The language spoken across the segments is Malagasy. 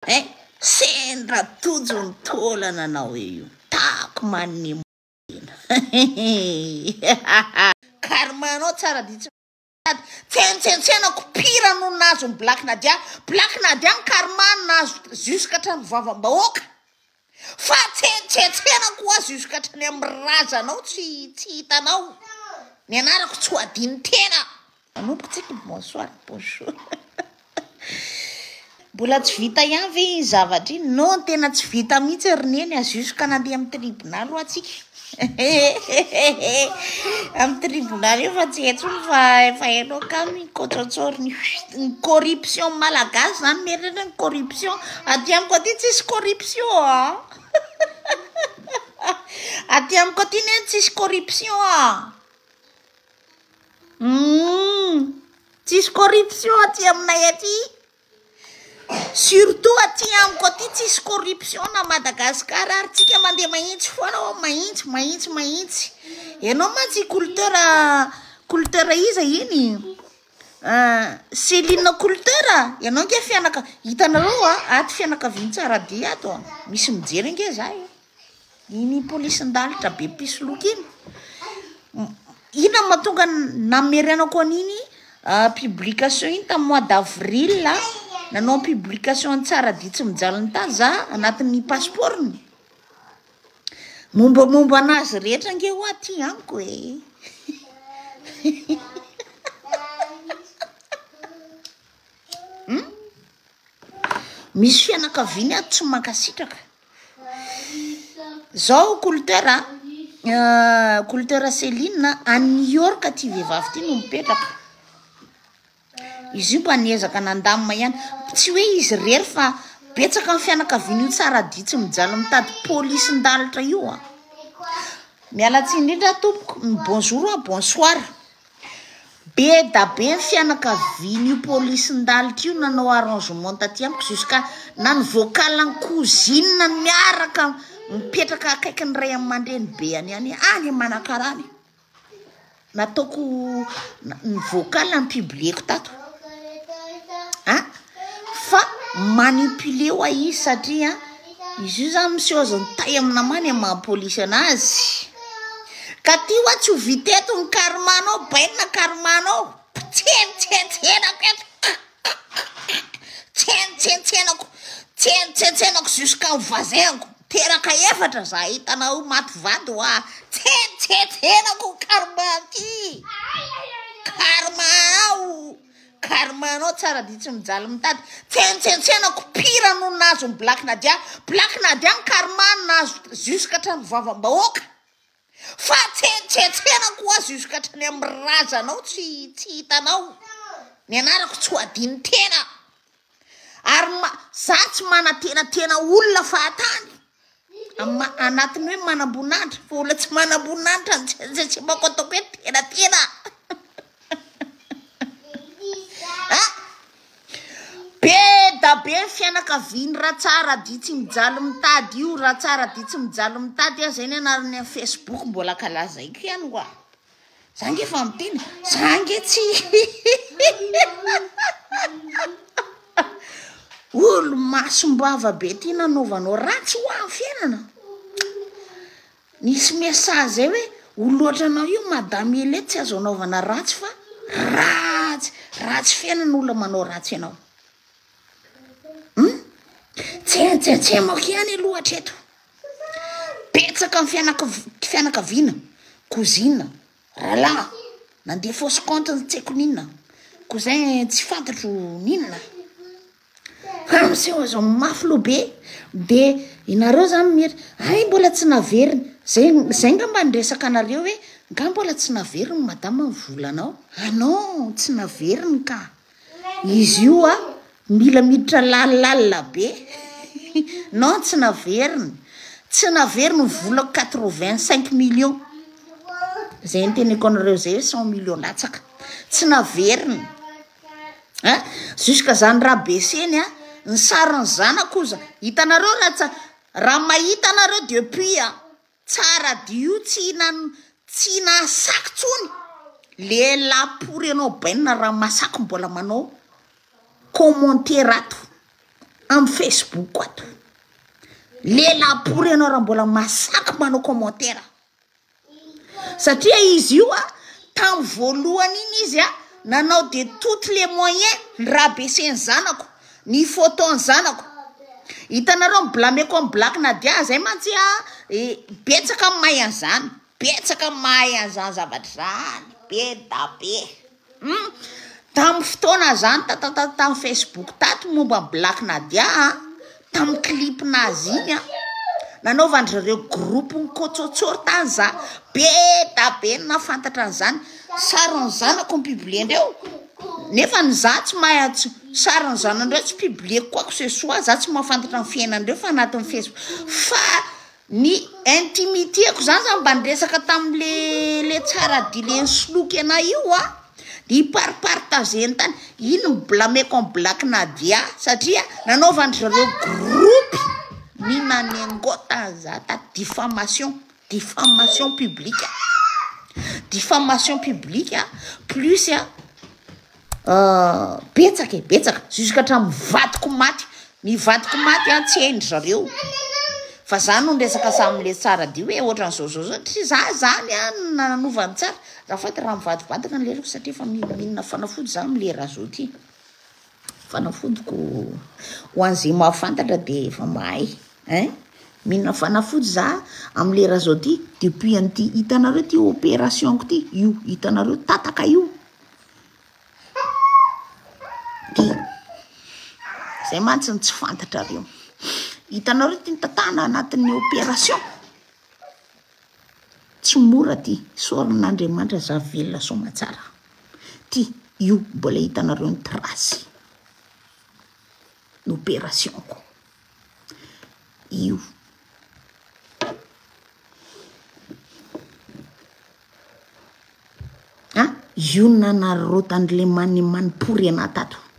Sendra tojo ny taolana anao io tako manny karmanao tsara diso tsentsentsenako pira no nazo ny Black Nadia ny karman nazo jusqu'à vavambahoaka fa tsentsensenako azo jusqu'à ny amin'ny razanao tsy hitanao ny anarako tsy ho adiny tena anompotsika bonsoir bonjour mbola tsy vita ihany ve zavatra iny non tena tsy vita mihitsy rineny azo jusqu'à nandeha amin'ny tribunal ho atsika amin'ny tribunal io fa tsy etsony fa hainao ka mikotsotsory ny corruption malagasy zany merina ny corruption aty amiko aty tsisy corruption aty amiko aty neny tsisy corruption tsisy corruption aty aminay aty surtout aty amiko aty tsisy corruption na Madagasikara ary tsika mandeha mahitsy foana mahitsy ianao mantsy culteur iza iny Céline culteur ianao nge fianaka hitanareo aty fianakaviany tsara dia ato misy mijery nge zay iny polisin-dalitra be pisoloky iny ina mahatonga nameranako an'iny publication iny tamin'ny mois d'avril nanao publication tsara dia tsy mijalony ta za anatin'ny passeportny mombamomba anazy rehetra nge ho aty amiko misy fianakaviany ato tsy mankasitraka zao culteur Céline a New York ty vehivavy ty no mipetraka izy io mba niezaka nandamina ihany tsy hoe izy rery fa betsaka amin'ny fianakaviany io tsara dia tsy mijaly mitady polisin-dalitra io miala tsiny indrindra tompoko bonjour bonsoir be da be ny fianakaviany io polisin-dalitra io nanao arrangement taty amiko jusqu'à nany vocal ny cousine miaraka mipetraka akaiky ny ray aman-dreny be any manakarany nataoko ny vocal ny publieko tato fa manipulé ho izy satria izy io zany monsieur azo nitay aminamany mahapolisy anazy ka ty hoa tsy ho viteto ny karmanao bainina karmanao tsentsensenako jusqu'à voisinko teraka efatra za hitanao maty vady hoa tsentsensenako karmaty karmanao tsara dia tsy mijaly mitady tsentsensenako pira no nazo ny Black Nadia ny karman nazo jusqu'à vavambahoaka fa tsentsensenako azo jusqu'à ny amin'ny razanao tsy hitanao ny anarako tsy ho adiny tena ary za tsy manatenatena olona fahatany anatiny hoe manam-boninahitra fa olona tsy manam-boninahitra tsy mako ataoko hoe tenatena be da be fianakaviany raha tsara dia tsy mijaly mitady io raha tsara dia tsy mijaly mitady zay ny anarany amin'ny Facebook mbola kalazaiko ihany koa za nge fa miteny za nge tsy olo masom-bava be ty nanaovanao ratsy ho amin'ny fiainana nisy message zay hoe oloatra anao io madame ele tsy azo anaovana ratsy fa ratsy fiainana olona manao ratsy ianao tsentsemako ihany aloha treto petsaka amin'ny fianakaviana cousine rahalahy nandeha fausse compte ny tseko ninona cousin tsy fantatro ninona fa miseho azo mafy loha be dia inareo zany miery mbola tsy naveriny zay nga mba niresaka anareo hoe nga mbola tsy naveriny madama mivolanao non tsy naveriny ka izy io mila miditra lalala be non tsy naveriny volako 85 millions zay nyteneko anareo zay hoe 100 millions latsaka tsy naveriny jusqu'à zany raha beseny ny sariny zanako oza hitanareo raha mahita anareo depuis tsara dia io tsy nasaky tsony le lapory anao bainina raha masaky mbola manao commenter ato amy Facebook ato lelapory anao raha mbola masaky manao commentaire satria izy io a tamy voalohany iny izy a nanao de toutes les moyens nyrabeseny zanako ny photo ny zanako hitanareo miblâmeko amy Black Nadia zay mantsy betsaka mahay an'izany betsaka mahay an'izany zavatra zany be da be tamy fotoana zany tamy Facebook tato momba Black Nadia tamy clipnazy igny a nanaovandrareo groupe nykôtsôtsôry tany za be da be nafantatra an'izany sariny zanako mipiblie ndreo nefa ny za tsy mahay sariny zanandreo tsy piblieko koako ce soit za tsy mahafantatra ny fiainandreo fa anatin'ny Facebook fa ny intimité-ko zany zany mba niresaka tamile tsara dileny soloky ana io a di parpartageny tany ino miblâmeko amy Black Nadia satria nanaovandrareo groupe ninanengota za ta diffamation publique plus betsaka jusqu'à tra mivadiko maty mivadiko maty a tsy hainy zareo fa zany no ndresaka samyle tsara di hoe ohatran'zao tsy za zany a nanovany tsara zafaty raha mivadivadika ny leriko satria fa minina fanafody zany mile raha zao ty fanafodiko ho an'izay mahafantatra de efa mahay minina fanafody za amle raha zao ty depuis an'ty hitanareo ty opérationko ty io hitanareo tataka io ty zay mantsy ny tsy fantatra reo hitanareo ty nitatana anatin'ny opération tsy mora ty sorin'Andriamanitra za velona somatsara ty io mbola hitanareo ny trasy n'opérationko io io nanarotandle manimanipory ana tato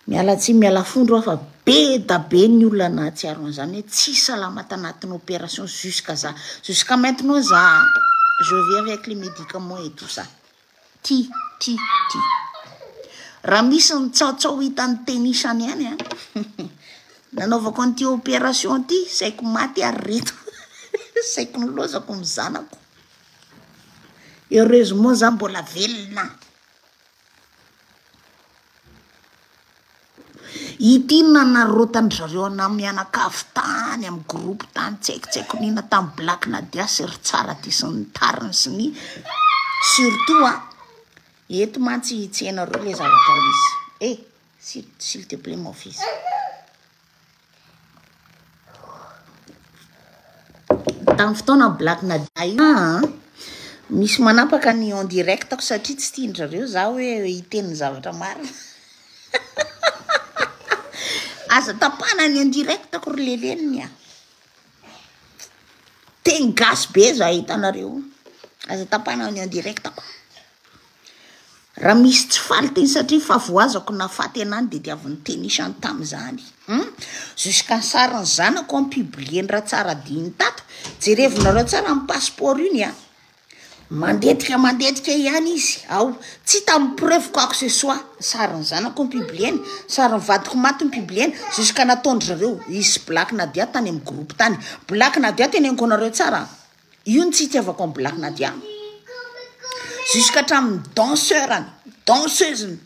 miala tsy miala fondro fa be da be ny olona nahatsiaro an'izany hoe tsy salama tanatin'ny opération jusqu'à maintenant za je viens avec les médicaments et tout ça ty raha misy ny tsaotsao hitan'ny tenisany ihany a nanaovako an'ty opération ty saiko maty ary reto saiko nilozako ny zanako heureusement za mbola velona ity nanarotandrareo ana mianakavy tany amy groupe tany tsaikotsaiko nina tamy Black Nadia sery tsara ty sy ny tariny sy ny surtout eto mantsy tsy hainareo le zavatra misy s'il te plaît mon fils tamy fotoana Black Nadia io misy manapaka ny en direct ako satria tsy tiandrareo za hoe hiteny zavatra marina aza tapana ny en direct ako ry leleniny teny gasy be za hitanareo aza tapana ny en direct ako raha misy tsy faly teny satria fa voazako nafaty anany de diavin'ny tenisany tam'izany jusqu'à sariny zanako amy publieny raha tsara diny tato jerevinareo tsara amy passeport iny mandetika ihany izy ao tsy tamy preuve kako ce soit sariny zanako amy publieny sariny vadiko maty amy publieny jusqu'à nataondrareo izy Black Nadia tany amy groupe tany Black Nadia teneniko anareo tsara io ny tsy itiavako amy Black Nadia jusqu'à hatramin'ny danseuse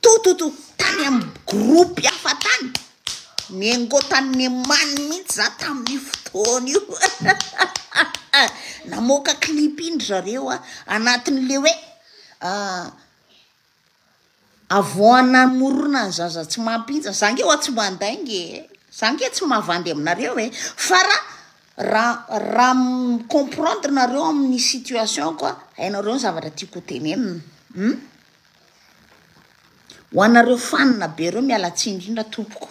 tout tany amy groupe hafa tany niengotany many mihitsy za tamin'ny fotoana io namoaka clip iny zareo anatin'le hoe avoana morona ny zaza tsy mampinja zange tsy mandainge zange tsy mahavandy aminareo fa raha comprendre nareo amin'ny situation koa hainareo ny zavatra tiako tenenina ho anareo fanina be reo mialatsindrindra tompoko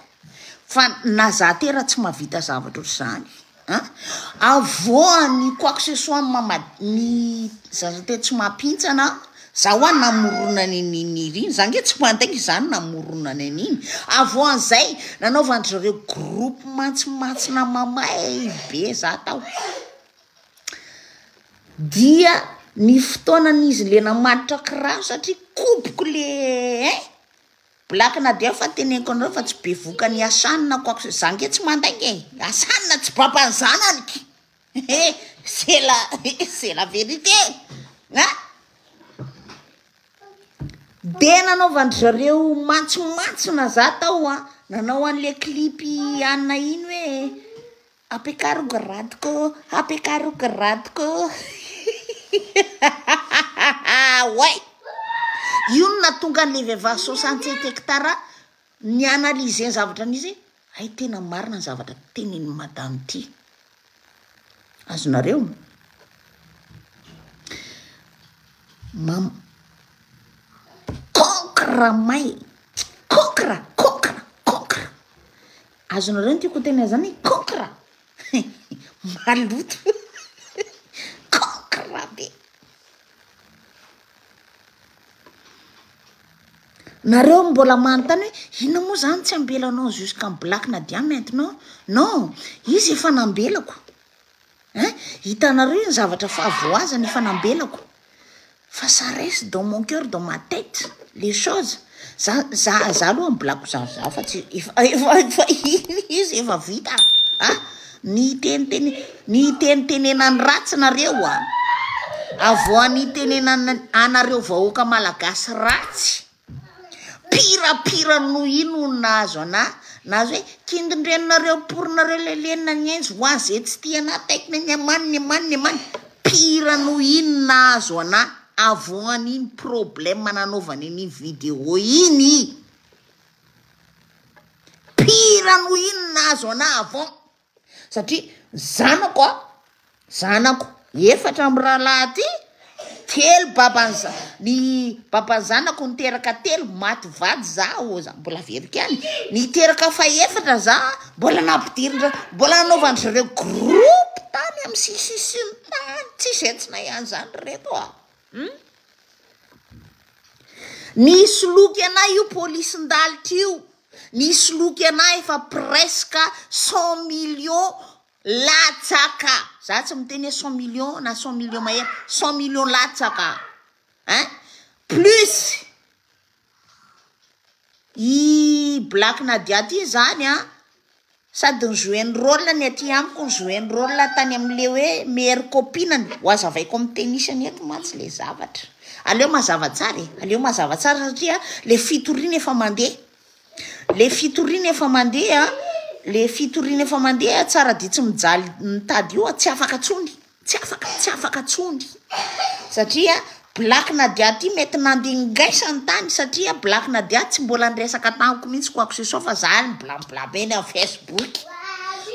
fa na za tera tsy mahavita zavatra ohatr'izany avoany koako ce soit ny zaza te tsy mampintsana za hoany namorona nyniriny zange tsy mandaingy zany namorona ny aniny avoan'izay nanaovandrareo groupe matsimatsina mamay be za tao dia ny fotoanan'izy le namatitra kiraro satria koboko le Black Nadia fa teneniko anareo fa tsy be voka ny asanina ko ako zange tsy mandaigny asanina tsy papany zanany c'est la vérité de nanaovandry zareo matsomatsona za tao nanao an'le klipy Anna iny hoe apekarokaradiko ouais io natonga an'le vehivavy 67 hectare ny analyse ny zavatra an'izy ay tena marina ny zavatra teniny madame ty azonareo kokra may kokra azonareo ny tiako tena zany kokra maloto kokra be nareo mbola manontany hoe ina moa zany tsy ambelanao jusqu'en Black Nadia maintenant non izy efa nambelako hitanareo ny zavatra fahavoazany efa nambelako fa ça reste dans mon cœur dans ma tête les choses za aloha mblako za fa tsy izy efa vita ny tenenany ratsy nareo avoany tenenany anareo vahoaka malagasy ratsy pira no ino nazo nazo hoe kindindreninareo porinareo lelenina ny enzy ho azy tsy tiana taikina ny amany pira no ino nazo avoany iny problème nanaovany iny vidéo iny pira no ino nazo avant satria zanako efatra amin'ny rahalahy ty telo ny babany zanako niteraka telo maty vady za mbola verika any niteraka fa efatra za mbola nampidirindra mbola nanaovany zareo groupe tany amin'ny sisisiny tany tsy zetsina ihany zany reto nisy loky anay io polisy ndalitra io nisy loky anay efa presque 100 millions latsaka za tsy miteny 100 millions na 100 millions mahery 100 millions latsaka plus i Black Nadia ty zany sady nyjouen rôle ny aty amiko nyjouen rôle tany am'le hoe meilleure copine ho azavaiko amin'ny tenisany eto matsy le zavatra aleo mazava tsara satria le fitoriana efa mandeha le fitoriana efa mandeha tsara dia tsy mijaly mitady io tsy afaka tsony satria Black Nadia ty mety nandingaisany tany satria Black Nadia tsy mbola nresaka tagnako mihitsy ko ako fa zany blablabeny amin'ny Facebook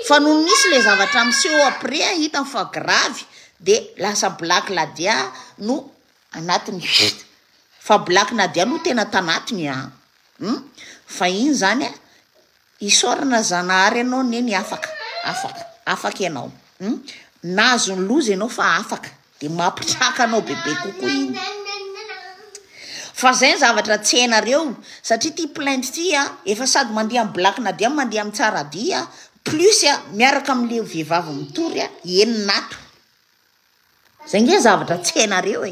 fa no nisy le zavatra miseho après hitany fa grave de lasa Black Nadia no anatiny fa Black Nadia no tena tanatiny fa iny zany isorana zanahary anao neny afaka ianao nazo ny loza ianao fa afaka de mampitraka anao bebe kokoa iny fa zay zavatra tsy hainareo satria ty plainte ty efa sady mandeha amin'ny Black Nadia mandeha amin'ny tsaradia plus miaraka amin'le vehivavy mitory eny nato zay nge zavatra tsy hainareo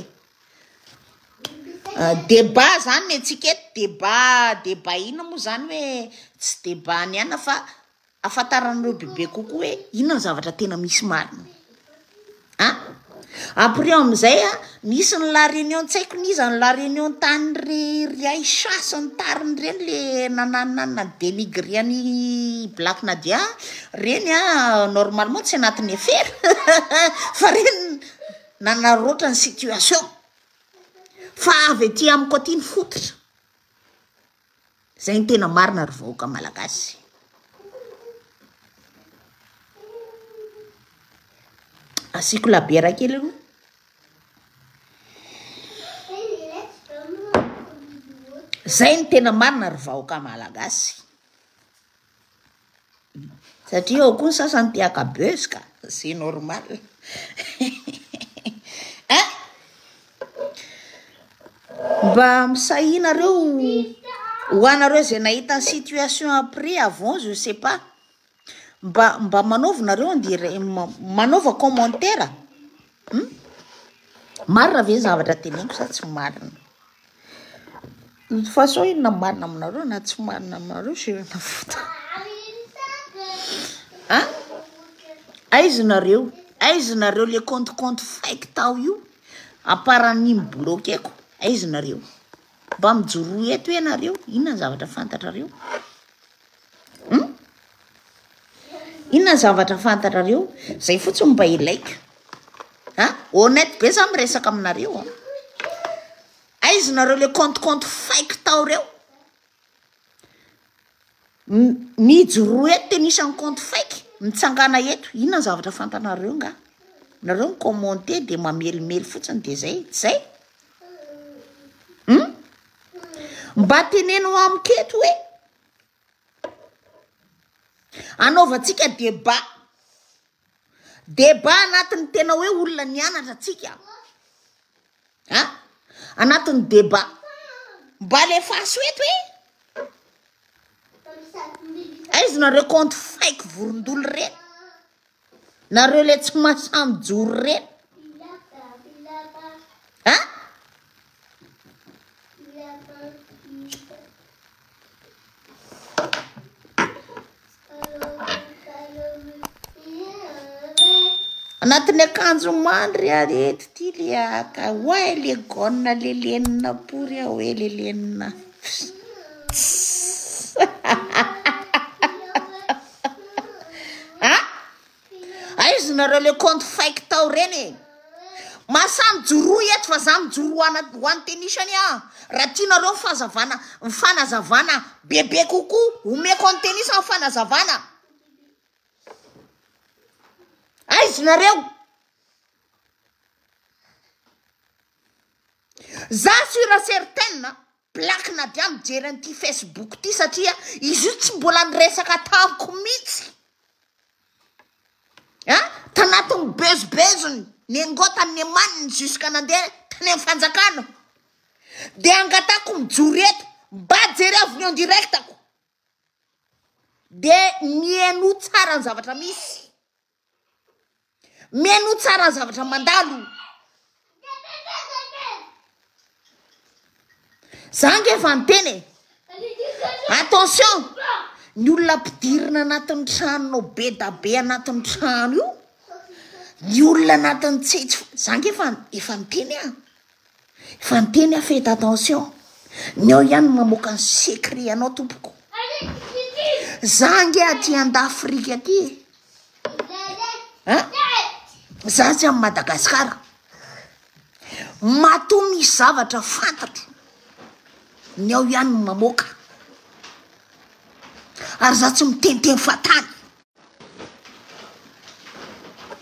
débat zany ny etsikety débat ina moa zany hoe tsy débat ny ana fa afantaranareo bebe kokoa hoe inona ny zavatra tena misy marina après am'izay nisy ny la réunion tsy haiko niza ny la réunion tany ry Aïcha ny tariny reny le nananana dénigriany Black Nadia reny normalement tsy anatin'ny affaire fa reny nanaroatra ny situation fa avy ety amiko aty ny fototra zay ny tena marina ry vahoaka malagasy asiko labiera kely aloha zay ny tena marina ry vahoaka malagasy satria ao koa ny sasany tiaka beuse ka c'est normal mba misahinareo ho anareo zay nahita situation après avant je sais pas mba manaovanareo dire manaova commentaire marina ve zavatra teneniko sa tsy marina façon inona marina aminareo na tsy marina aminareo sirana fota a aizinareo le compte faiky tao io aparan'iny bloqueko aizinareo mba mijoro eto ianareo inona ny zavatra fantatrareo inona ny zavatra fantatrareo zay fotsiny mba ilaika honnête be za miresaka aminareo aizinareo le compte faiky tao reo mijoro eto tenisany compte faiky mitsangana eto inona ny zavatra fantanareo nga nareo ny commenté de mamelimely fotsiny de zay mba teneno amiketo hoe anaovantsika débat anatin'ny tena hoe olona nianatra atsika anatin'ny débat mba le fasy eto hoe aizy nareo compte faiky vorondolo reny nareo le tsy masamy joro reny anatin'ny akanjo mandry areto ty le aka oe le gona le lenina pory hoe le lenina aizy nareo le compte faiky tao reny masamy joro eto fa za mijoro hoany tenisany raha tianareo mifanazavana bebe kokoa omeko any tenisa mifanazavana aizy nareo za sura certaine plaque na dia mijery an'ity Facebook ty satria izy io tsy mbola niresaka tamiko mihitsy tanatin'ny bezobezony nengotany maniny jusqu'à nandeha tany amin'ny fanjakana de angatako mijoro eto mba jery avy en directako de mieno tsara ny zavatra misy mieno tsara ny zavatra mandalo zange efa niteny attention ny olona mpidirina anatin'ny tranonao be da be anatin'ny trano io ny olona anatin'ny tsetsy zange efa niteny efa niteny faites attention ny ao ihany mamoaka ny secret anao tompoko zange aty andafrika aty za tsy amin'ny Madagasikara mato misy zavatra fantatro ny ao ihany mamoaka ary za tsy miteniteny fatany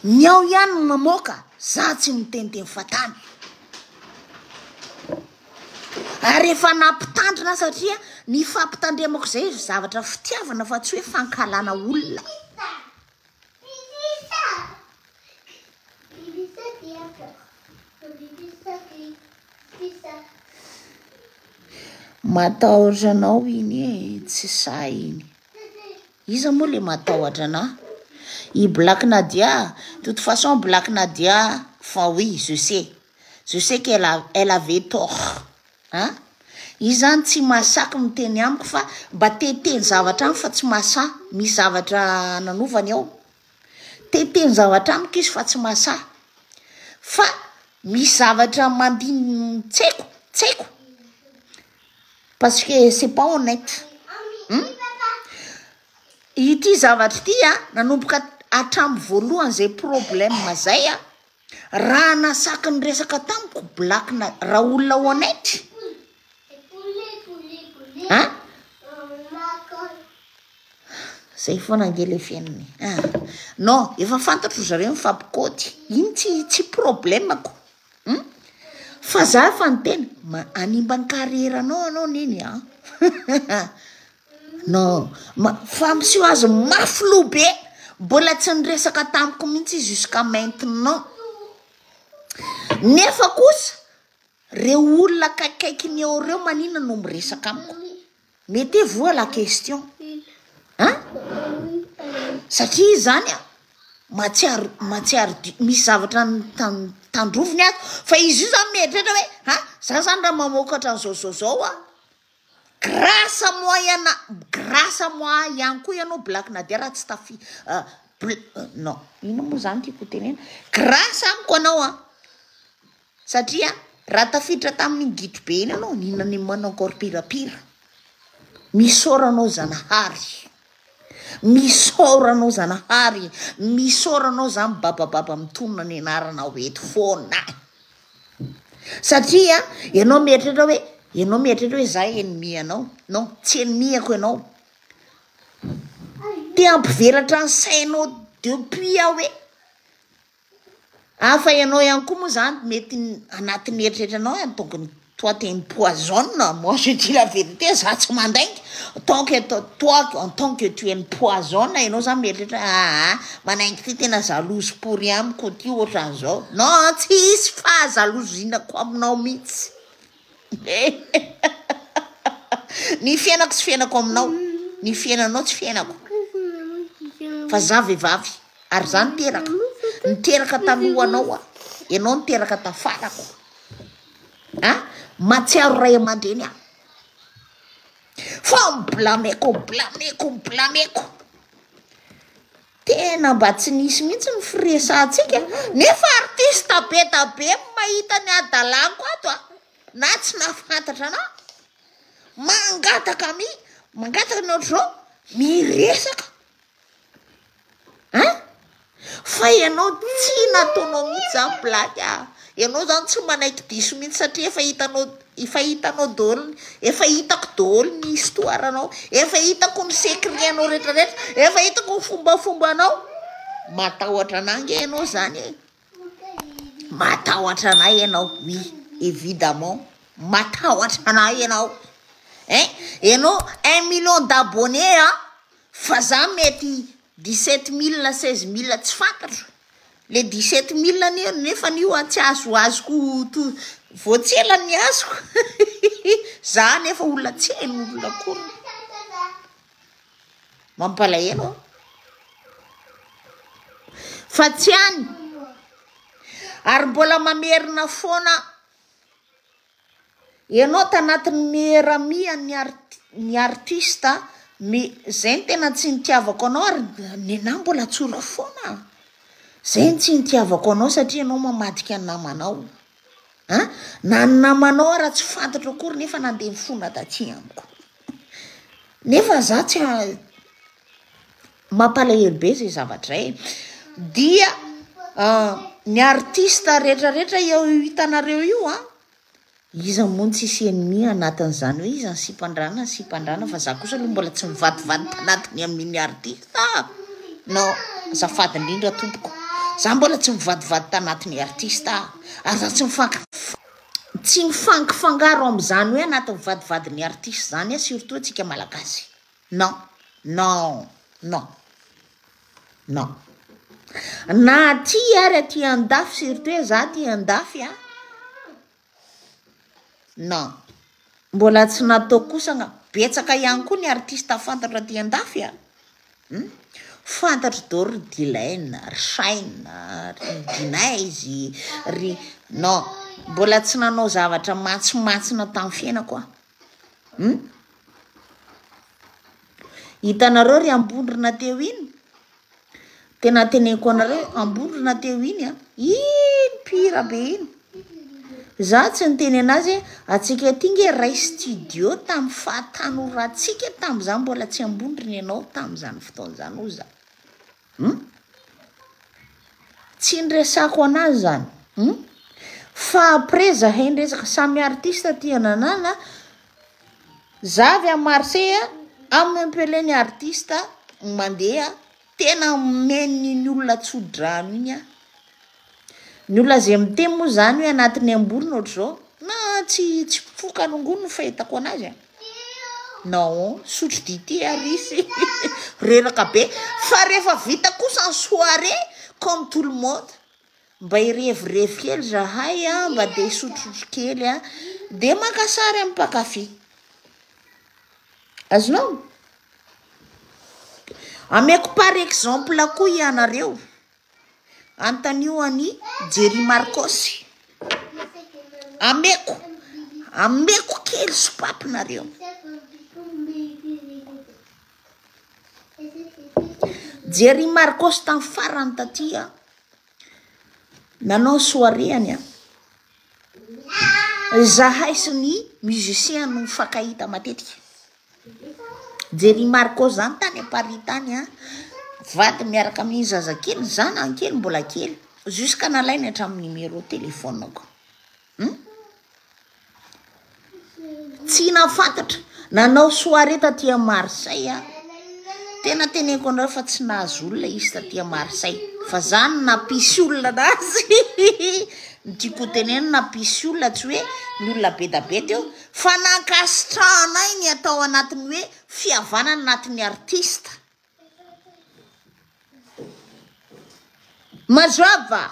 ny ao ihany mamoaka za tsy miteniteny fatany ary efa nampitandrina satria ny fampitandremako zay zavatra fitiavana fa tsy hoe fankalana olona matahotra anao iny tsy sa iny iza moa le matahotra ana i Black Nadia de toute façon Black Nadia enfin oui je sais qu'elle avait tort izany tsy masaky miteny amiko fa mba teteny zavatra amiko fa tsy masa misy zavatra nanovany ao teteny zavatra amiko izy fa tsy masa fa misy zavatra mandiny tsaiko parce que c'est pas honnête ity zavatra ty nanomboka hatramin'ny voalohany zay problème mazay raha nasaky ny resaka tamiko Black na raha olona honnête zay foana angely fiainany non efa fantatro zareo mifampikôty iny tsy problémako fa za fa niteny animba ny carrièranao niny non fa misy azy mafilo be mbola tsy niresaka tamiko mihitsy jusqu'à maintenant nefa kosa reo olona kaikaiky eo reo manina no miresaka amiko mettez-vous la question satria zany matsiaro misy zavatra tandroviny azy fa izy io zany mieritreritra hoe za zany raha mamokatra an'zaozao a grâce à moi ihany koa ianao Black Nadia raha tsy non ino moa zany tiako tenena grâce amiko anao a satria raha tafiditra tamin'ny gitro be iny anao nina ny manao encore pirapira misoranao zanahary misoranao zany babababa mitonona ny anarana oeto foana satria ianao mieritreritra hoe za ennemi anao non tsy ennemiako ianao te ampivelatra ny sainao depuis aho hoe afa ianao ihany koa moa zany mety anatin'ny eritreritranao donc toi t'es une poisonne moi je dis la vérité za tsy mandaingy toi en tant que tu es une poisonne ianao zany mieritreritra manaingy ty tena jalouse pourri amiko ty ohatran'izao non tsy isy fahazalozinako aminao mihitsy ny fiainako tsy fiainako aminao ny fiainanao tsy fiainako fa za vehivavy ary za niteraka talohanao a ianao niteraka tafarako matsiaro ray aman-dreny a fa blameko tena mba tsy nisy mihitsy ny firesantsika nefa artiste be mahita ny adalanko ato a na tsy nafantatra ana mangataka naotrao miresaka fa ianao tsy nataonao mihitsy zany Black ianao zany tsy manaiky diso mihitsy satria efa hitanao daholo efa hitako daholo ny histoiranao efa hitako ny secretanao rehetrarehetra efa hitako ny fombafombanao matahotra anangy ianao zany matahotra anay ianao oui évidemment matahotra anay ianao ianao 1 million d'abonnés fa za mety 17 000 16 000 tsy fantatro le 17 000 ny nefa nio tsy azoko voatsela ny azoko za nefa olona tsy hainy olona kory mampalahelo fa tsy any ary mbola mamerina foana ianao tanatin'ny meramia ny artiste zay ny tena tsy nitiavako anao ary nenahy mbola tsora foana zay ny tsy nitiavako anao satria anao mamadika ny namanao na ny namanao raha tsy fantatra akory nefa nandeha mifona taty amiko nefa za tsy mampalahelo be zay zavatra dia ny artiste rehetrarehetra eo hitanareo io iza moa tsy isy ennemi anatin'izany hoe iza ny sipandrana fa za kosa aloha mbola tsy mivadivady tanatiny amin'ny artiste non azafady indrindra tompoko za mbola tsy mivadivady tanatiny artiste ary za tsy mifankifangaro am'izany hoe anatin'ny vadivadiny artiste zany surtout atsika malagasy non na ty ary aty andafy surtout za ty andafy non mbola tsy natao kosana betsaka ihany koa ny artiste fantatra aty andafy fantatra daholo ry Dilaine ry Shine ry Dinaizy non mbola tsy nanao zavatra matsimatsina tamin'ny fiainako hitanareo ry ambondrina teo iny tena teneko anareo ambondrina teo iny iny pira be iny za tsy niteny anazy atsika tinge ray studio tamin'ny fahatanoratsika tamin'izany mbola tsy ambondrina ianao tamin'izany fotoan'izany oza tsy nresako anazy zany fa après zahay nresaka samy artiste ty ananana zavy a Marseille amin'ny ampeleny artiste mandeha tena meny ny olona tsodrano iny ny olona zay miteny moa zany hoe anatin'ny amborona ohatr'izao na tsy fokanongono no fahitako anazy non sotro dité arisy reraka be fa rehefa vita kosa ny soirée comme tout le monde mba irevirevy kely zahay mba de isotrotro kely de makasary amin'ny mpakafy azonao ameko par exemple koa ianareo Antanioni Jerry Marcos. Ameko kely sopapinareo. Jerry Marcos tamin'ny farany tatia nanao soiréany zahay sy ny musicien no mifankahita matetika. Jerry Marcos zany tany Paris tany vady miaraka amin'ny zazakely zanakely mbola kely jusqu'à nalainy hatramin'ny numéro téléphonako. Tsy nafantatra nanao soirée taty Marseille. Tena teneko anareo fa tsy nahazo olona izy taty Marseille fa zany napisy olona anazy. Tiako teneno napisy olona tsy hoe ny olona be da be teo fa nankasitrahanay ny atao anatiny hoe fihavanana anatin'ny artista. Mazava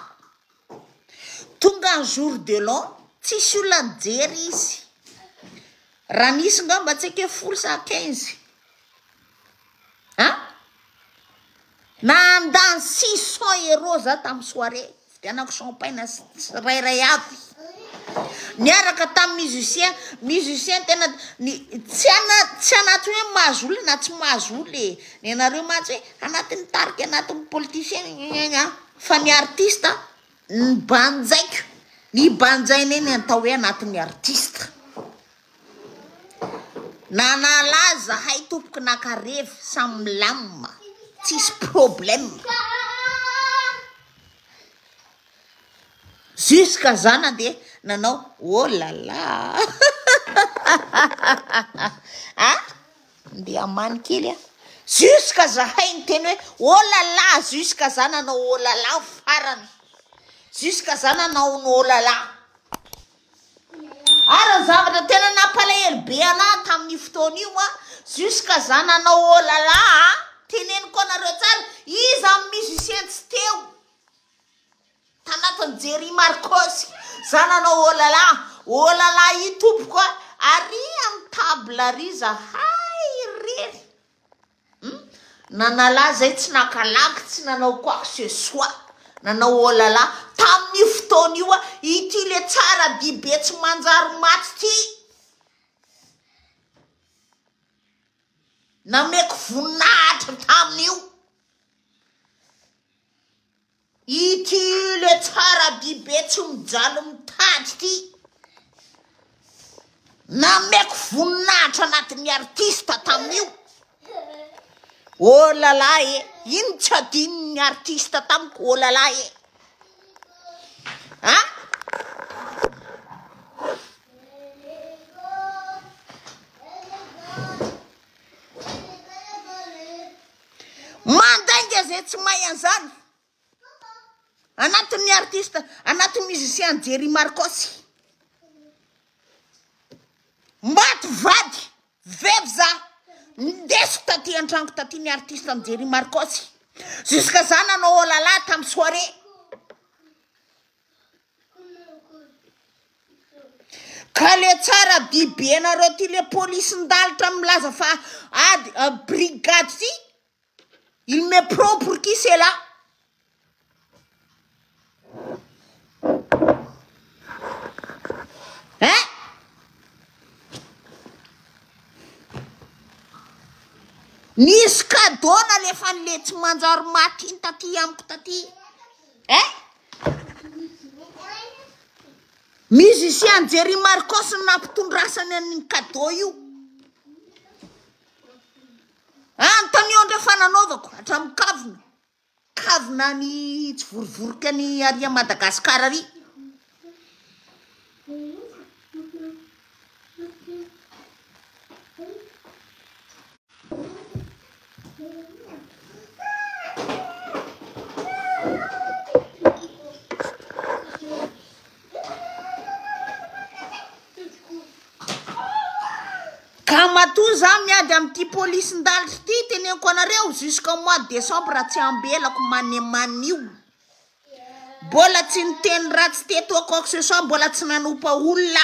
tonga jour de l'an tsisy olona nijery izy. Raha nisy ngamba tsika 15. Nandany 600 € za tamin'ny soirée. Vidianako champagne rairay avy. Niaraka tamin'ny musicien tena tsy anaty hoe mahazo olona na tsy mahazo olona. Ny anareo matsy hoe anatin'ny tarika anatin'ny politicien fa ny artista ny banjaiko. Ny banjaina eny atao hoe anatin'ny artista. Nanalaza hay tompoko nakarevy samy milamina tsisy problème. Jusqu'à zana de nanao oh là là. Ndia amany kely jusqu'à zahay niteny hoe oh là là, jusqu'à zana nanao oh là là farany. Jusqu'à zana nanao oh là là. Ara zavatra tena nampalahelo be ana tamin'ny fotoana io jusqu'à zana nanao oh là là. Teneniko anareo tsara izy amin'ny musicien tsy teo tanatin'ny Jerry Marcos zananao oh là là i tompoko ary amin'ny table ary zahay rery. Nanalaza tsy nakalaky tsy nanao quoi que ce soit. Nanao oh là là tamin'ny fotoana io ity le tsara dibe tsy manjary maty ty. Nameko voninahitra tamin'io. Ity le tsara dibe tsy mijaly mitady ty. Nameko voninahitra anatin'ny artista tamin'io. Oh là là ino tsy adin'ny artista tamiko oh là là mandainga zay tsy mahay an'izany anatin'ny artista anatin'ny musicien Jerry Marcos. Mbaty vady vevy za ndesiko taty an-trano taty ny artista amin'ny Jerry Marcos jusqu'à za nanao oh là là tamin'ny soirée. Ka le tsara biby anareo ty le polisy ndalitra milaza fa brigade ty. Il me prend pour qui c'est là? Nisy kadona lefa nle tsy manjary maty iny taty amiko taty. Musicien Jerry Marcos nampitondrasany an'iny cadeau io. Antonio ndre fananaovako hatramin'ny kavina ny tsy vorovoroka ny aria Madagasikara ary. Kamatoa za miady amin'ity polisy ndalitra ty teneniko anareo jusqu'au mois de décembre raha tsy ambelako manemanio. Mbola tsy niteny ratsy teto quoi que ce soit, mbola tsy nanompa olona.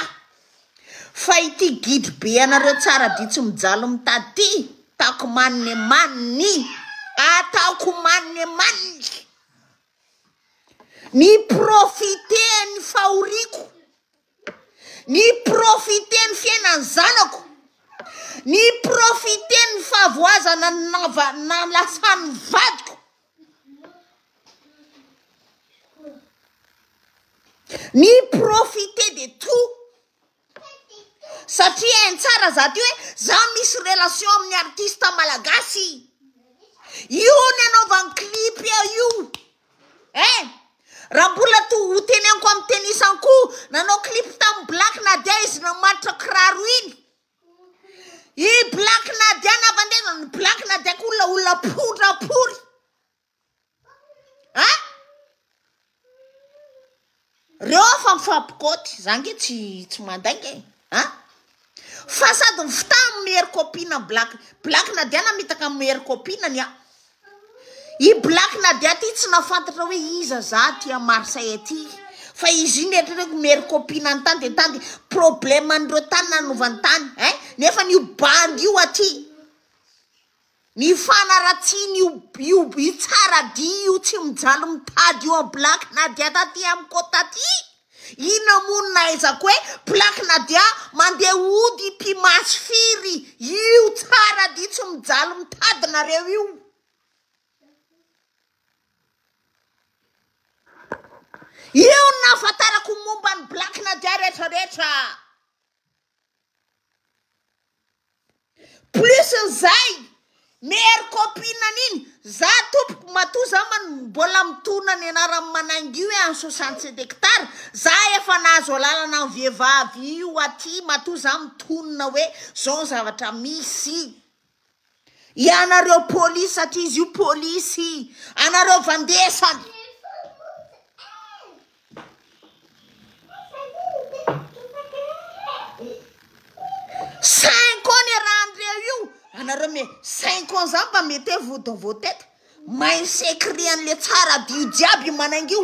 Fa ity guide be anareo tsara di tsy mijaly mitady taoko manemany. Ataoko manemany. ny profite ny fahoriko, ny profite ny fiainany zanako, ny profite ny fahavoazana na lasany vadiko, ny profite de tout. Satria hainy tsara zaty hoe za misy relation amin'ny artiste malagasy, io ny anaovany clip io raha mbola to ho teneniko amin'ny tenisanko nanao clip tamin'ny Black Nadia izy namatotra kiraro iny, i Black Nadia navandena ny Black Nadia ko olona podrapory reo fa mifampikoty zange tsy mandainga fa sady mifita amin'ny meilleure copine Black Nadia namitaka amin'ny meilleure copine nya i Black Nadia ty tsy nafantatra hoe iza za ty a Marseille aty, fa izy iny etrareko meilleure copine any tany de tany problème andreo tany nanovany tany nefa ny bandy io aty ny fanaratsiny io tsara di io tsy mijaly mitady io a Black Nadia taty amin'ny kota ty. Ina monina aizako hoe Black Nadia mandeha ody mpimasy firy, io tsara di tsy mijaly mitady nareo io. Io nafatarako momba ny Black Nadia rehetrarehetra. Plus nzay meilleure copine aniny za tompoko matoa za mbola mitona ny anarany manangy io en 67 hectares za efa nahazo lalana ny vehivavy io aty matoa za mitonona hoe zao zavatra misy. Ianareo polisy aty izy io polisy, anareo vandesany. Anareo me 5 ans za mba mety vodiny voateta mainsekry an'le tsara dio jiaby manangy io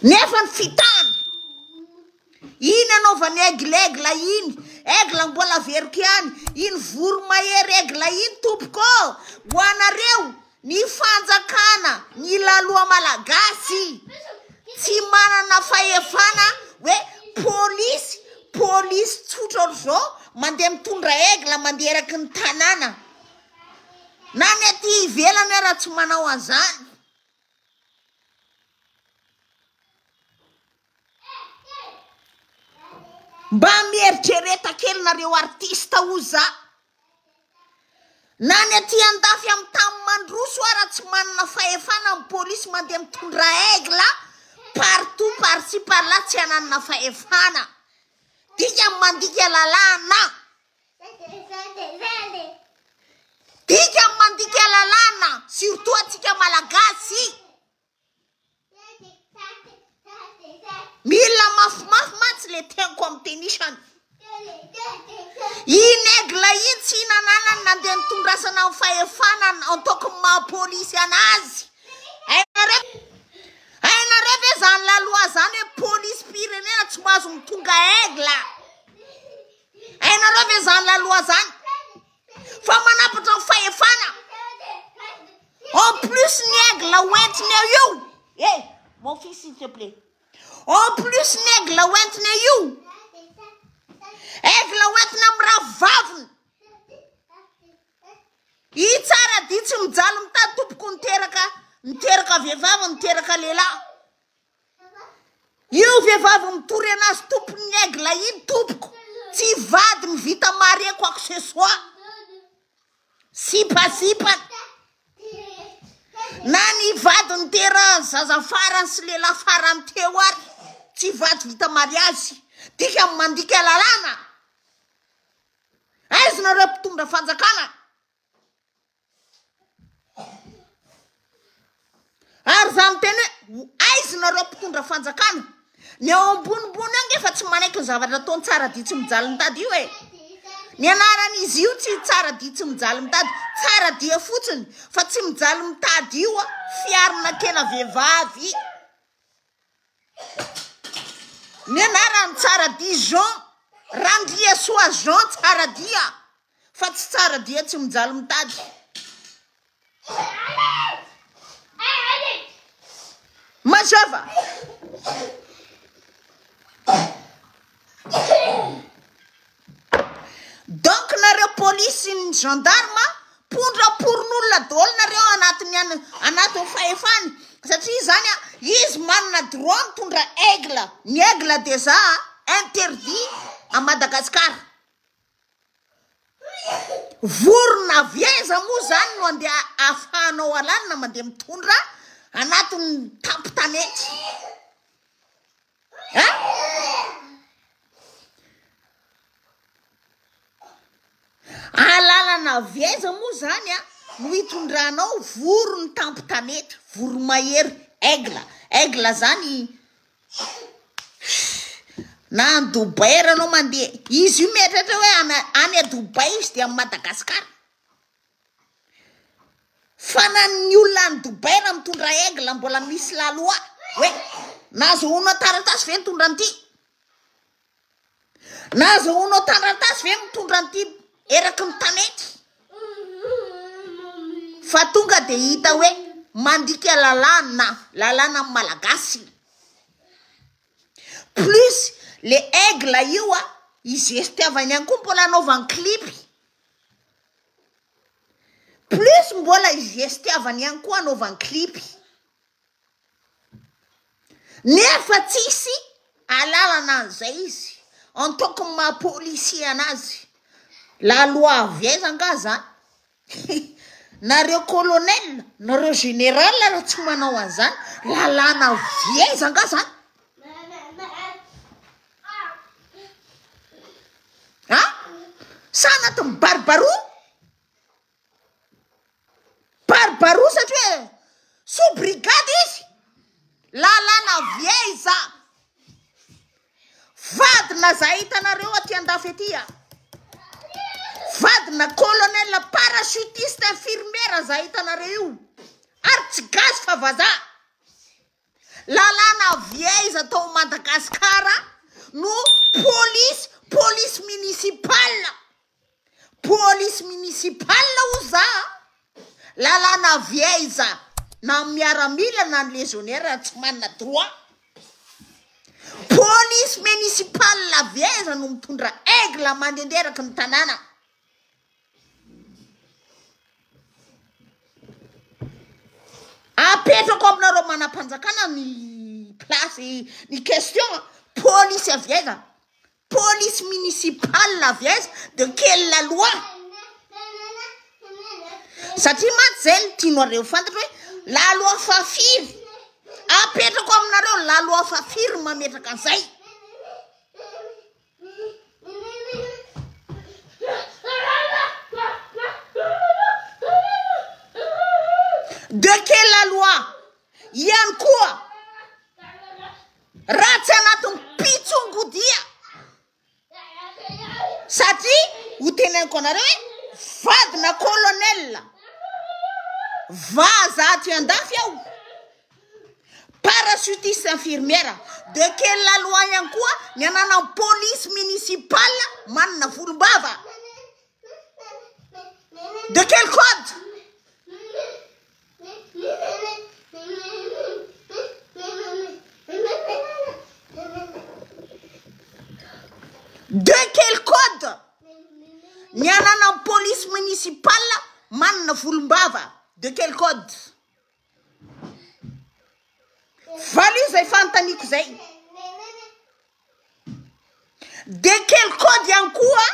nefa ny fitana iny anaovany aigle iny aigle mbola veriko ihany iny voro mahery aigle iny tompoko ho anareo ny fanjakana ny laloa malagasy tsy manana fahefana hoe polisy tsotra zao mandeha mitondra aigle mandeha eraky ny tanàna na ny aty ivelany raha tsy manao an'izany. Mba mieritrereta kely nareo artiste oza na ny aty andafy amin'ny tamy mandroso raha tsy manana fahefana amin'ny polisy mandeha mitondra aigle partout par-ci par-là tsy ananana fahefana. Dika mandika lalana. Dika mandika lalana surtout atsika malagasy. Mila mafimafy matsy le tenko amin'ny tenisany. Iny aigle iny tsy nananany nandeha nitondrasana amin'ny fahefana antoko maha-polisy anazy. Ainareo ve zany laloa zany hoe polisy pirenena tsy mahazo mitonga aigle. Ainareo ve zany laloa zany fa manapatra ny fahefana. En plus ny aigle hoentiny io mon fils s'il te plaît, en plus ny aigle hoentiny io aigle hoentiny amin'ny raha vaviny i tsara di tsy mijaly mitady tompoko niteraka vehivavy niteraka lehilahy. Io vehivavy mitory anazy tompony ny aigle iny tompoko tsy vady ny vita mare quoi que ce soit sipasipany na ny vady nitera zaza farany sy lehilahy farany teo ary tsy vady vita mariazy. Dika mandika lalana. Aiza nareo mpitondra fanjakana. Ary zany teny hoe aiza nareo mpitondra fanjakana. Ny ao ambonimbony ange efa tsy manaiky ny zavatra ataony tsara di tsy mijaly mitady io ny anaran'izy io tsy tsara di tsy mijaly mitady, tsara dia fotsiny fa tsy mijaly mitady io fiarina kena vehivavy. Ny anarany tsara di Jean Randria soa Jean tsara dia fa tsy tsara dia tsy mijaly mitady. mazava donc nareo polisy ny gendarme pondraporon'olona daholo nareo anatin'ny fahefany satria zany a izy manana droit mitondra aigle ny aigle déjà interdit à Madagascar vorona vieza moa zany no andeha ahafahanao alanina mandeha mitondra anatin'ny tampotanety alalana vieza moa zany a no hitondranao voro ny tampotanety voro mahery aigle zany na any Dubai ranao mandeha izy io metratra hoe any a Dubai izy de amin'ny Madagasikara fa na ny olona any Dubai raha mitondra aigle mbola misy laloa hoe nazahoanao taratasy ve mitondra an'ity nazahoanao taratasy ve mitondra an'ity eraky ny tanety fa tonga de hita hoe mandika lalàna malagasy plus le aigle io a izy estiavany ihany koa mbola anaovany clipy plus mbola izy estiavany ihany koa anaovany clipy nefa tsisy alalana an'izay izy en tant que ma policier anazy la loi avieza nga zany nareo colonel nareo général raha tsy manao an'izany lalàna vieza nga zany sa anatin'ny barbarou satria hoe sous brigade izy lalàna vieza vadina za hitanareo aty andafy aty a vadina colonel parachutiste infirmière za hitanareo io ary tsy gasy fa vazaha lalàna vieza tao Madagasikara no police municipale o za lalàna vieza na miaramila na ny légionnaire tsy manana droit police municipale la vieza no mitondra aigle mandenderaky ny tanàna apetrako aminareo manam-panjakana ny place ny question police avieza police municipale la vieza de quelle la loi satria maty zay ny tianoareo fantatra hoe la loi fafiry apetrako aminareo la loi fafiry mametraka an'izay de quelle la loi ihany koa raha tsy anatin'ny pitsongodia satria ho teneniko anareo hoe vadina colonel vaza aty andafy aho parachutiste infirmière de quelle la loi ihany koa ny anana police municipale manana volombava de quel code de quel code ny anana police municipale manana volombava de quel code valy zay fantaniko zay de quel code ihany koa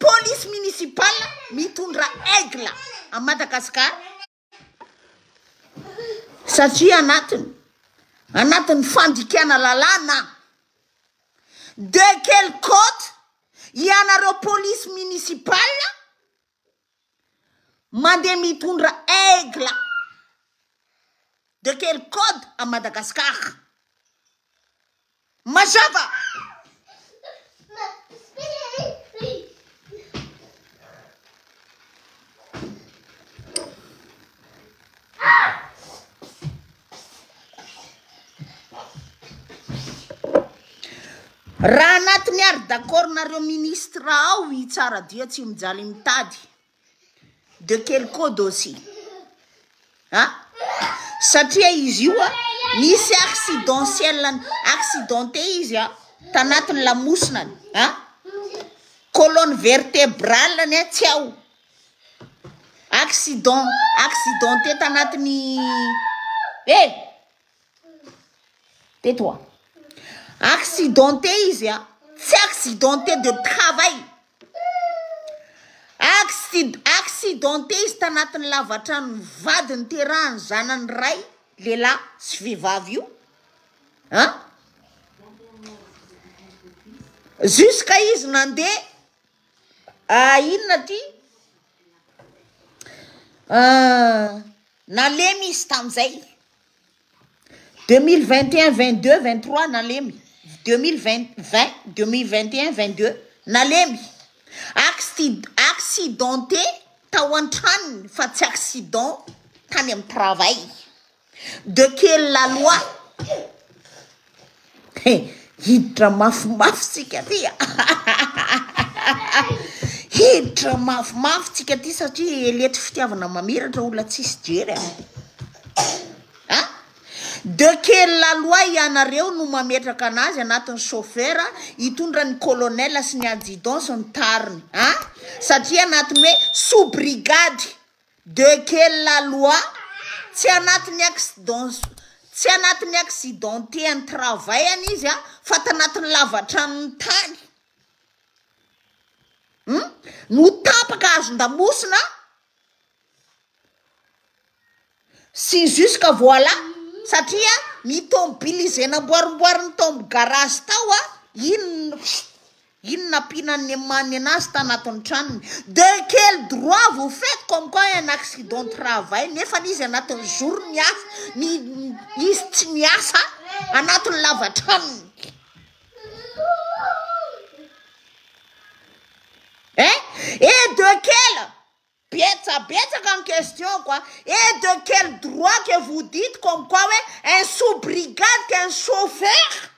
police municipale mitondra aigle a Madagasikara satria anatiny fandikana lalàna de quel code ianareo police municipale mandeha mitondra aigle de quel code à Madagascar mazava raha anatiny ary d'accord nareo ministre ao tsara dia tsy mijaly mitady de quel code aussi satria izy io a misy accidenté izy a tanatiny lamosina colonne vertébrale a tsy ao accidenté tanatiny tais-toi accidenté izy a tsy accidenté de travail accidenté izy tanatiny lavatrano vadiny terahany zanany ray lehilahy sy vehivavy io jusqu'à izy nandeha inona ty nalemy izy tam'izay 2021 22 23 nalemy 2021 22 nalemy accidenté tao an-tranony fa tsy accident tany amin'ny travail de quelle la loi hiditra mafimafy tsika ty hiditra mafimafy tsika ty satria letry fitiavana mamiratra olona tsisy jery de quelle la loi ianareo no mametraka anazy anatin'ny chauffeur hitondra ny colonel sy ny adjudant sy ny tariny satria anatiny hoe sous brigade de quelle la loi tsy anatin'ny accidenté any travail any izy fa tanatiny lavatranony tany no tapaka azon-damosina sy jusqu'à voilà satria mitômobily izy namboarimboariny tombo garage tao inona pinany amany anazy tanatiny tranony de quel droit vous faites comme quoi un accident de travail nefa izy anatin'ny jour izy tsy miasa anatin'ny lavatranony et de quel betsaka en question quoi et de quel droit que vous dites comme quoi un sous-brigade qu'un chauffeur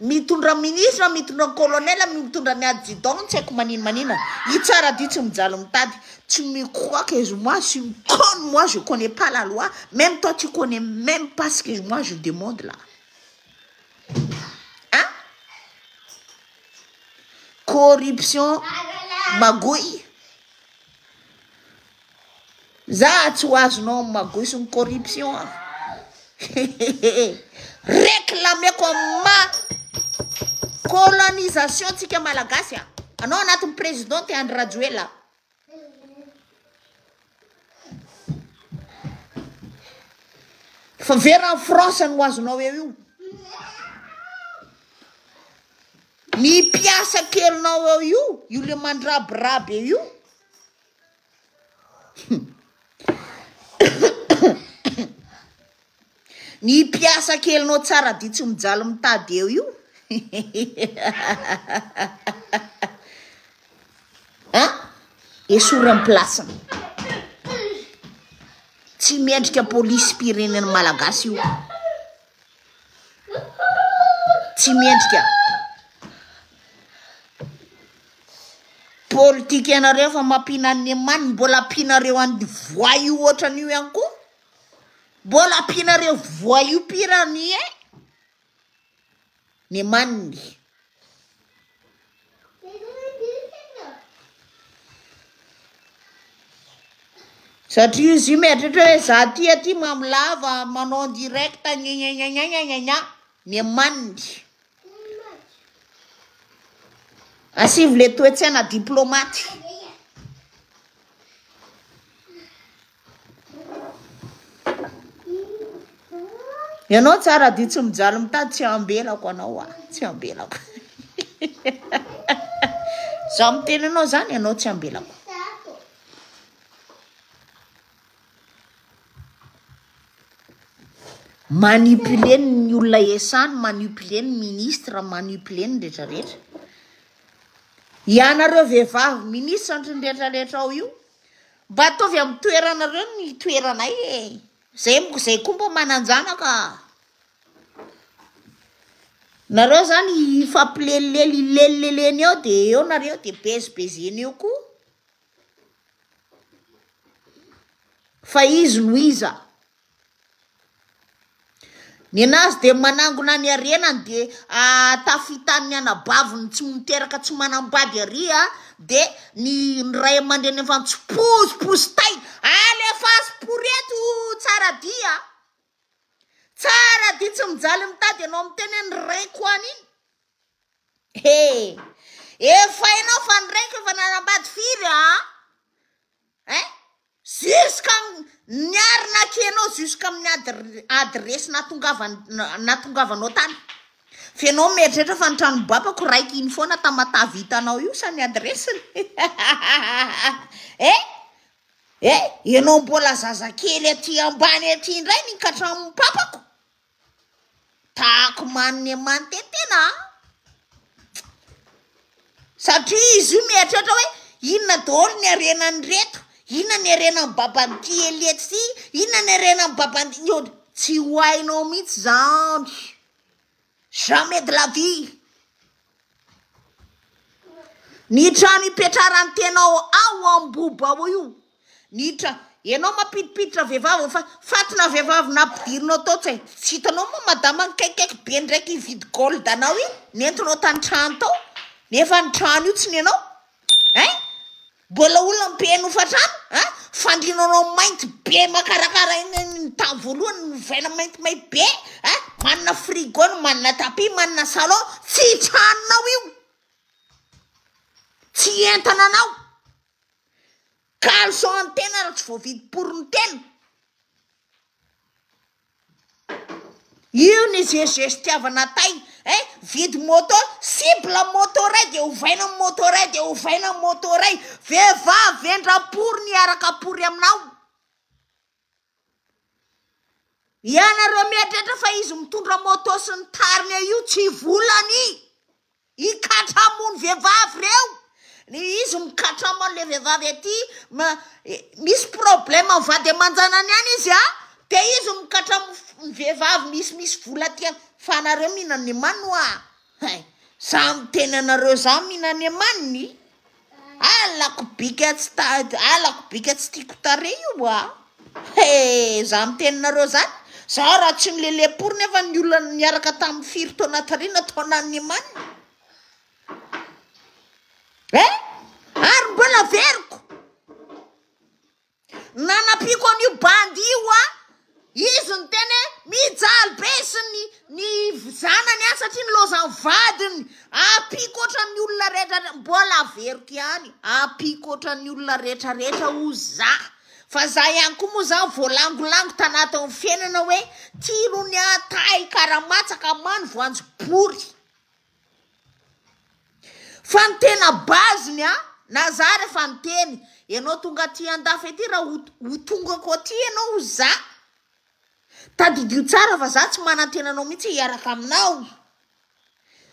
mitondra ministre mitondra colonel mitondra ny adjudant tsy haiko maninona i tsara dy tsy mijaly mitady tu me crois que moi je suis con moi je connais pas la loi même toi tu connais même pas ce que moi je demande là corruption magoy za tsy ho azonao magoy sy ny corruption réclameko ma colonisation tsika malagasy anao anatin'ny président te Andry Rajoelina fa vera France no azonao io ny piasa kelinao io le mandrabiraby io ny piasa kelinao tsara dy tsy mijaly mitady io esorany plasiny tsy miendrika polisy pirenena malagasy io tsy miendrika politique ianareo fa mampina ny many mbola ampinareo andy voyou ohatran'io ihany koa mbola ampinareo voyou pirany ny maniny satria izy mieritreritra hoe za ty mamilava manao direct ny maniny asivy le toetsaina diplomaty ianao tsara dy tsy mijaly mitady tsy ambelako anao tsy ambelako za miteny anao zany ianao tsy ambelako manipuler ny olona esany manipuler ny ministre manipuler ny rehetrarehetra ianareo vehivavy ministre rehetrarehetra ao io mba ataovy amin'ny toeranareo ny toeranay zay koa mba mananjanaka nareo zany fampilelilelileleny ao de eo nareo de bezibezeny eo koa fa izy Louisa ny anazy de manangona ny arenany de tafitan'ny anabaviny tsy miteraka tsy manambady aria de ny ray aman-dreny efa tsipozipozy alefasy poreto tsara dia tsy mijaly mitady anao miteny ny raiko aniny efa ianao fa ny raiko efa nanambady firy jusqu'à niarina kenao jusqu'à amin'ny adresy natongavanao tany fa ianao mieritreritra fa ny trano babako raiky iny foana tamatavy hitanao io sa ny adresiny ianao mbola zazakely aty ambany aty indray ninkatramon'ny papako taako manny mantetena satria izy io mieritreritra hoe inona daholo ny arenany reto inona ny arenany baban'ity elety sy inona ny arenany baban'io tsy ho hainao mihitsy zany jamais de la vie ny trano ipetrarany tenao ao ambobo ao io nitra ianao mampidipiditra vehivavy fa fatina vehivavy nampidirinao tao tsy hitanao moa madama kaikaiky be ndraiky vidy gold anao iny nentinao tany trano tao nefa ny trano io tsy ny anao mbola olona mipeno fa trano fandrinanao mainty be makarakara iny tany voalohany novaina mainty be manana frigo manana tapi manana salon tsy tranonao io tsy entananao caleçon antena raha tsy voavidy porony tena io ny zezestiavana tay vidy moto cible moto ray de ovaina moto ray de ovaina moto ray vehivavy vendra-pory ny araka-pory aminao ianareo mieritreritra fa izy mitondra moto sy ny tariny io tsy volany ikatramony vehivavy reo izy mikatramony le vehivavy aty misy problème mivady amanjanany any izy de izy mikatramony vehivavy misy vola tia fa anareo mihinany amano za miteny anareo za mihinany amaniny alako bika tsy tiako tare io za miteny anareo zany za raha tsy milelepory nefa ny olona niaraka tamin'ny firy taona tarina taonany amaniny ary mbola veriko nanapiko an'io bandy io izy ny teny mijaly be sy ny zanany satria nilozany vadiny apiko ohatran'ny olona rehetra mbola veriko ihany apiko ohatran'ny olona rehetrarehetra o za fa za ihany koa moa za voalangolango tanaty ny fiainana hoe tirony atay karamatsaka mano voanjobory fa ny tena baziny na za rehefa nyteny ianao tonga ty andafy aty raha ho tongako aty ianao za tadidio tsara fa za tsy manantenanao mihitsy hiaraka aminao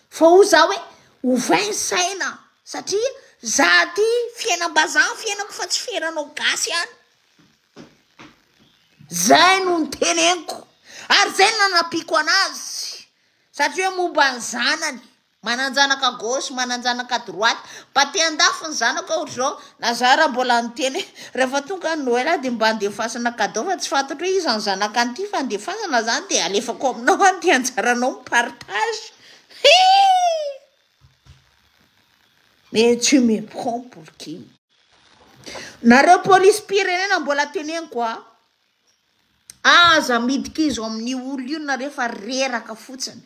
fa ho za hoe hovainy saina satria za ty fiainam-bazany fiainako fa tsy fiainanao gasy ihany zay no nyteneniko ary zay nanapiko anazy satria hoe momba ny zanany mananjanaka gauche mananjanaka droite paty andafy ny zanako ohatra zao na za raha mbola niteny rehefa tonga ny Noël de mba andefasana cadeau fa tsy fantatra hoe izy ny zanaka an'ity fa andefasana zany de alefako aminao any de anjaranao mipartage mais tu me prends pour qui nareo police pirenena mbola teneniko aza midika izy amin'ny olo io nareo fa reraka fotsiny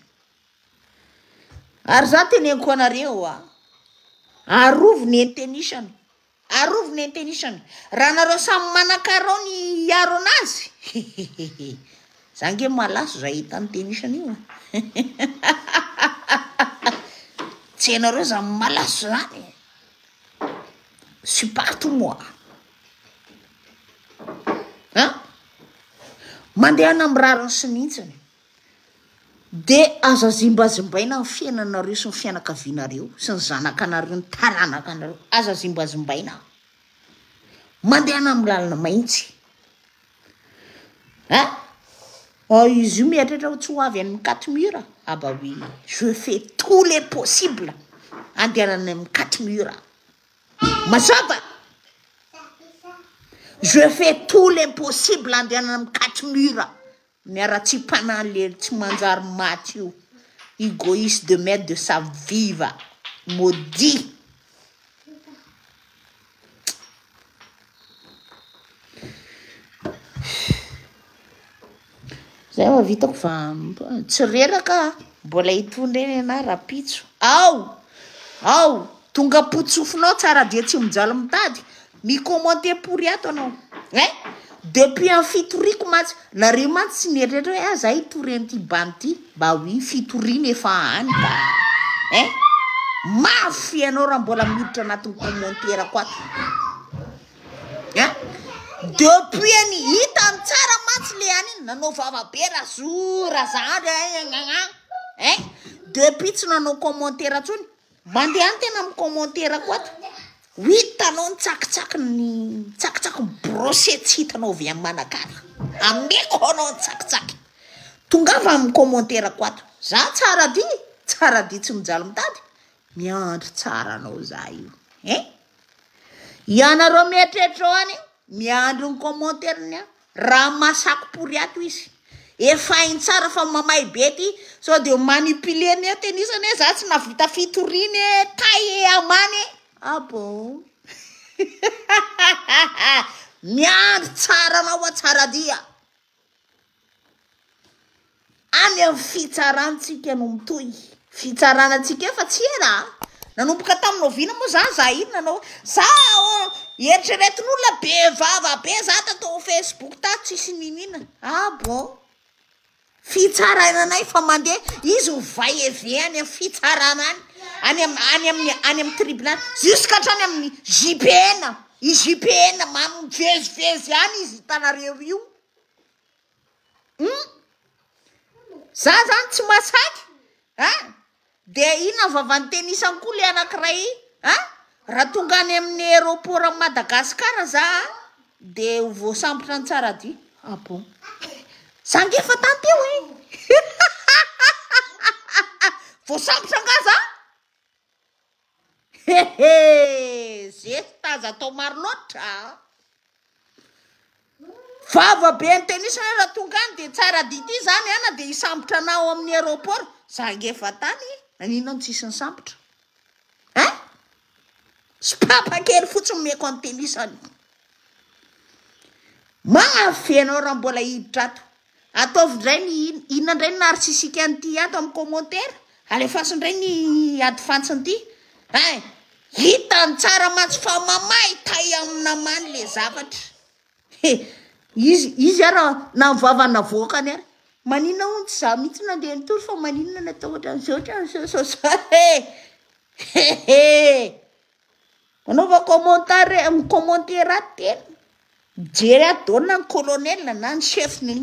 ary za teneniko anareo arovo ny intention raha nareo samy manakarao ny iaro anazy za nge malaso za hita ny tension io tsy anareo za malaso zany suis partout moi mandeha namrarany sinitsiny de aza zimbazimbaina ny fiainanareo sy ny fianakavianareo sy ny zanakanareo ny taranakanareo aza zimbazimbaina mandeha amin'ny lalana mahitsy izy io mieritreritra ho tsy ho avy amin'ny 4 murs bah oui je fais tous les possibles andehanany amin'ny 4 murs mazava je fais tout l'impossible andehanana amin'ny katmura miara-tsy mpanahy le tsy manjary maty io égoïste de mettre de sa viva maudit. Zay fa vitako fa tsy reraka mbola hitondra eny ana rapitso ao tonga potsofinao tsara dia tsy mijaly mitady micommente pourri ato anao depuis un fitoriako matsy nareo matsy tsy nieritreritra hoe zay hitoreny ty banty mba oui fitorina efa any ka mafy ianao raha mbola miditra anatin'ny commentaire-ko ato depuis any hita ny tsara matsy le any iny nanao vavabe razora zany depuis tsy nanao commentaire atsony mandeha any tena amin'ny commentaire ko ato hitanao ny tsakitsaky brosé tsy hitanao avy amin'ny manakara ameko anao ny tsakitsaky tongava amin'ny commentaire ko ato za tsara di tsy mijaly mitady miandry tsara anao za io ianareo mieritreritra ao any miandry ny commentaire ny raha masako pourri ato izy efa iny tsara fa mamay be ty so de manipuler ny tenisany za tsy navita fitoriny tay amany bon miandry tsara anao tsara dia any amin'ny fitsarantsika no mitoy fitsaranantsika efa tsy era nanomboka taminao vina moa za iny nanao za eritreretin'olona be vava be za tatao Facebook ta tsisy ninina bon fitsarananay fa mandeha izy vai eve any amin'ny fitsarana any amin'ny tribunal jusqu'à hatrany amin'ny JPN mamvezivezy any izy hitanareo io za zany tsy masaky de ina vavan'ny tenisany koa le anankiray raha tonga any amin'ny aéroport amin'ny Madagasikara za de voasambotra ny tsara di bon sangefa tanteo voasambotra nga za zay taza atao maro loatra vava be ny tenisana raha tonga any de tsara di ty zany ana de hisambotra anao amin'ny aéroport sangefa tany aninona tsisy ny sambotra spapakely fotsiny meko any tenisany mafy anao raha mbola hiditra ato ataovy ndray ny inona ndray ny narsisika an'ity ato amin'ny commentaire alefaso ndray ny ady fantsiny ty hitany tsara matsy fa mamay tay aminamany le zavatra izy ara navava navoaka any ary maninona ontsy za mihitsy nandeha nitory fa maninona natao ohatran'izao anaova commentaire aty tena jery adona ny colonel na ny chef ny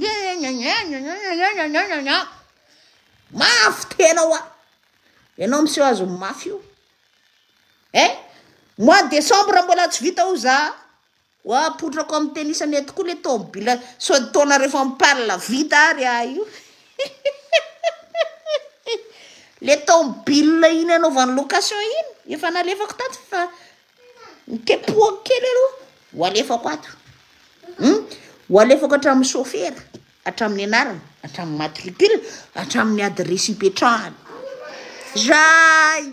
mafy tena oa ianao miseho azo mafy io mois de décembre mbola tsy vita o za apotrako amin'ny tenisany eto koa le tomobile sody taona rehefa miparla vita ary io le tomobile iny anaovany location iny efa nalefako tato fa kepoako kely aloha ho alefako ato ho alefako hatramin'ny chauffeur hatramin'ny anarana hatramin'ny matricule hatramin'ny adresy ipetrahany zay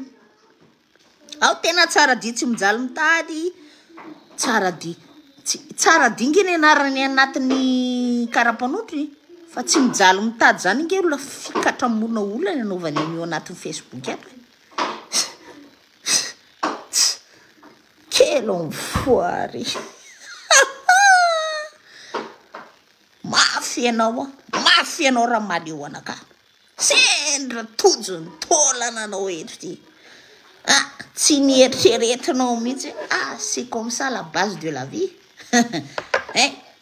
ao tena tsara di tsy mijaly mitady tsara dinga ny anarany anatin'ny karapanotry fa tsy mijaly mitady zany inge olona fikatramona olona anaovany an'io anatin'ny Facebook ato quel enfoiré mafy ianao raha maleo anaka sendra tojony tolana anao eto ty tsy nieritreretinao mihitsy c'est comme ça la base de la vie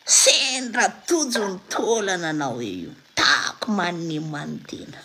sendra tojony tolana anao io tako manne manontena